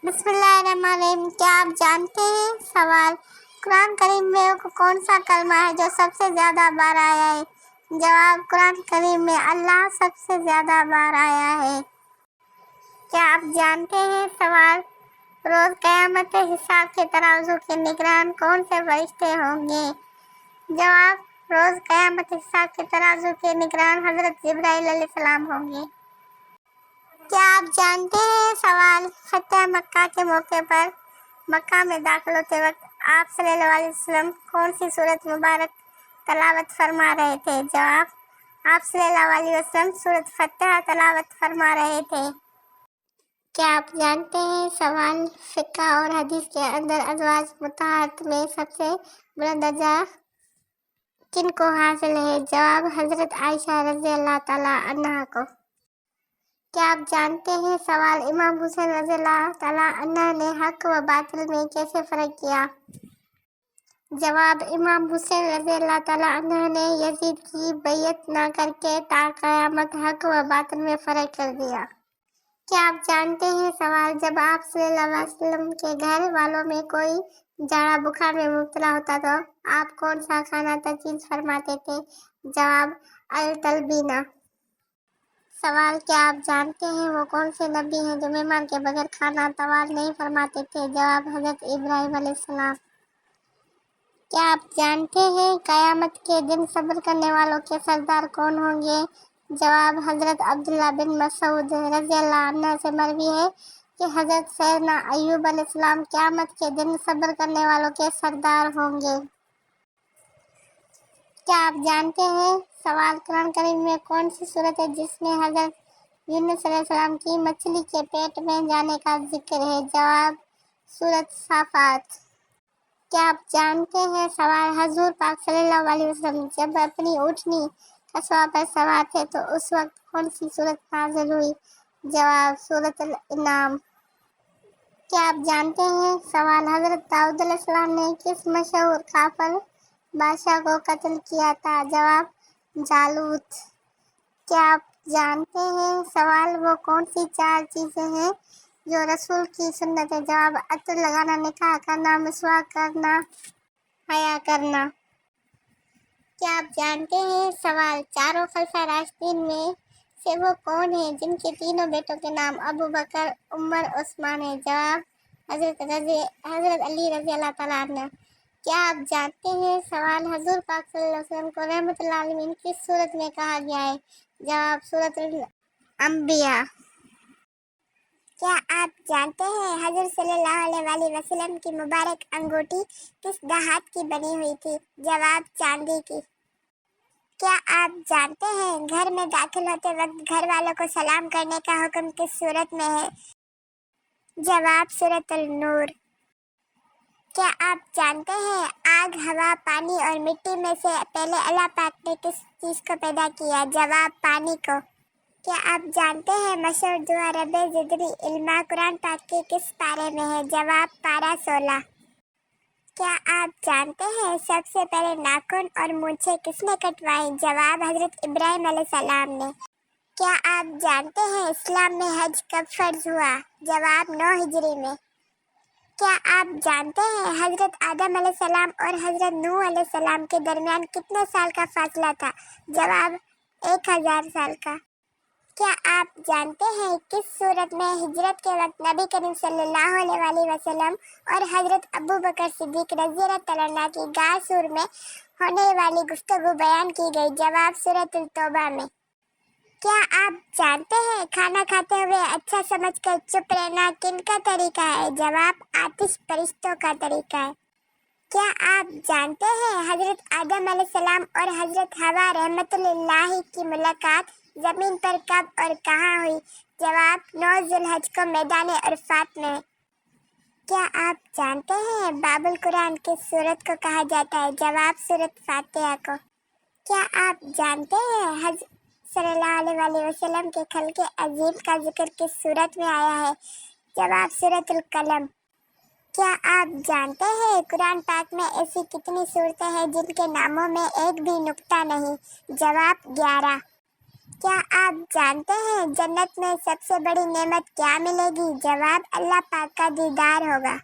बिस्मिल्लाहिर्रहमानिर्रहीम। क्या आप जानते हैं? सवाल, कुरान करीम में वो कौन सा कलमा है जो सबसे ज़्यादा बार आया है? जवाब, कुरान करीम में अल्लाह सबसे ज़्यादा बार आया है। क्या आप जानते हैं? सवाल, रोज़ क़यामत हिसाब के तराजू के निगरान कौन से फरिश्ते होंगे? जवाब, रोज़ क़यामत हिसाब के तराजू के निगरान हज़रत जिब्राइल अलैहिस्सलाम होंगे। क्या आप जानते हैं? सवाल, फतह मक्का के मौके पर मक्का में दाखिल होते वक्त आप सल्लल्लाहु अलैहि वसल्लम कौन सी सूरत मुबारक तलावत फरमा रहे थे? जवाब, आप सल्लल्लाहु अलैहि वसल्लम सूरत फतह तलावत फरमा रहे थे। क्या आप जानते हैं? सवाल, फ़िक़्ह और हदीस के अंदर अज़वाज मुतहहरात में सबसे बुलंद दर्जा किनको हासिल है? जवाब, हज़रत आयशा रज़ियल्लाहु तआला अन्हा को। क्या आप जानते हैं? सवाल, इमाम हुसैन रज़ियल्लाहु तआला अन्हा ने हक व बातिल में कैसे फ़र्क किया? जवाब, इमाम हुसैन रज़ियल्लाहु तआला अन्हा ने यजीद की बैयत न करके ता क़यामत हक व बातिल में फ़र्क कर दिया। क्या आप जानते हैं? सवाल, जब आप सल्लल्लाहु अलैहि वसल्लम के घर वालों में कोई जाड़ा बुखार में मुब्तला होता तो आप कौन सा खाना तजवीज़ फरमाते थे? जवाब, अल-तलबीना। सवाल, क्या आप जानते हैं वो कौन से नबी हैं जो मेहमान के बगैर खाना तवाल नहीं फरमाते थे? जवाब, हज़रत इब्राहीम अलैहिस्सलाम। क्या आप जानते हैं क़यामत के दिन सब्र करने वालों के सरदार कौन होंगे? जवाब, हज़रत अब्दुल्लाह बिन मसऊद रज़ियल्लाहु अन्हु से मरवी है कि हज़रत सैयदना अय्यूब अलैहिस्सलाम क़यामत के दिन सब्र करने वालों के सरदार होंगे। क्या आप जानते हैं? सवाल, कुरान करीम में कौन सी सूरत है जिसमें हज़रत यूनुस अलैहिस्सलाम की मछली के पेट में जाने का जिक्र है? जवाब, सूरत साफ़ात। क्या आप जानते हैं? सवाल, हज़ूर पाक सल्लल्लाहु अलैहि वसल्लम जब अपनी ऊँटनी कस्बा पर सवार थे तो उस वक्त कौन सी सूरत नाज़िल हुई? जवाब, सूरत अल-इनाम। क्या आप जानते हैं? सवाल, हज़रत दाऊद अलैहिस्सलाम ने किस मशहूर काफिर बादशाह को कत्ल किया था? जवाब, जालूत। क्या आप जानते हैं? सवाल, वो कौन सी 4 चीज़ें हैं जो रसूल की सुन्नत है? जवाब, अतर लगाना, निकाह करना, मिसवाक करना, हया करना। क्या आप जानते हैं? सवाल, चारों खलीफा राशिदीन में से वो कौन है जिनके तीनों बेटों के नाम अबू बकर, उमर, उस्मान है? जवाब, हज़रत अली रज़ियल्लाहु तआला अन्हु। क्या आप जानते हैं? सवाल, हज़ूर पाक सल्लल्लाहु अलैहि वसल्लम को रहमतुल आलमीन किस सूरत में कहा गया है? जवाब, सूरतुल अंबिया। क्या आप जानते हैं हज़रत सल्लल्लाहु अलैहि वसल्लम की मुबारक अंगूठी किस धात की बनी हुई थी? जवाब, चांदी की। क्या आप जानते हैं घर में दाखिल होते वक्त घर वालों को सलाम करने का हुक्म किस सूरत में है? जवाब, सूरतुल नूर। क्या आप जानते हैं आग, हवा, पानी और मिट्टी में से पहले अल्लाह पाक ने किस चीज़ को पैदा किया? जवाब, पानी को। क्या आप जानते हैं मशहूर दुआ रब्बे ज़िदनी इल्मा कुरान पाक के किस पारे में है? जवाब, पारा 16। क्या आप जानते हैं सबसे पहले नाखून और मूंछें किसने कटवाई? जवाब, हज़रत इब्राहीम अलैहिस्सलाम ने। क्या आप जानते हैं इस्लाम में हज कब फर्ज हुआ? जवाब, 9 हिजरी में। क्या आप जानते हैं हज़रत आदम अलैहिस्सलाम और हज़रत नूह अलैहिस्सलाम के दरमियान कितने साल का फासला था? जवाब, 1000 साल का। क्या आप जानते हैं किस सूरत में हिजरत के वक्त नबी करीम सल्लल्लाहु अलैहि वसल्लम और हज़रत अबू बकर सिद्दीक रज़ियल्लाहु तआला अन्हु की गार सूर में होने वाली गुफ्तगू बयान की गई? जवाब, सूरतुल तौबा में। क्या आप जानते हैं खाना खाते हुए अच्छा समझकर चुप रहना किनका तरीका है? जवाब, आतिश परिश्तों का तरीका है। क्या आप जानते हैं हज़रत आदम अलैहिस्सलाम और हज़रत हवा रहमतुल्लाह की मुलाकात ज़मीन पर कब और कहाँ हुई? जवाब, 9 ज़ुल्हज को मैदान अरफात में। क्या आप जानते हैं बाबुल कुरान किस सूरत को कहा जाता है? जवाब, सूरत फातिहा को। क्या आप जानते हैं सल्लल्लाहु अलैहि वसल्लम के खल्क़े अज़ीम का जिक्र किस सूरत में आया है? जवाब, सूरतुल कलम। क्या आप जानते हैं कुरान पाक में ऐसी कितनी सूरतें हैं जिनके नामों में एक भी नुक्ता नहीं? जवाब, 11। کیا آپ جانتے ہیں جنت میں سب سے بڑی نعمت کیا ملے گی؟ جواب، اللہ پاک کا دیدار ہوگا۔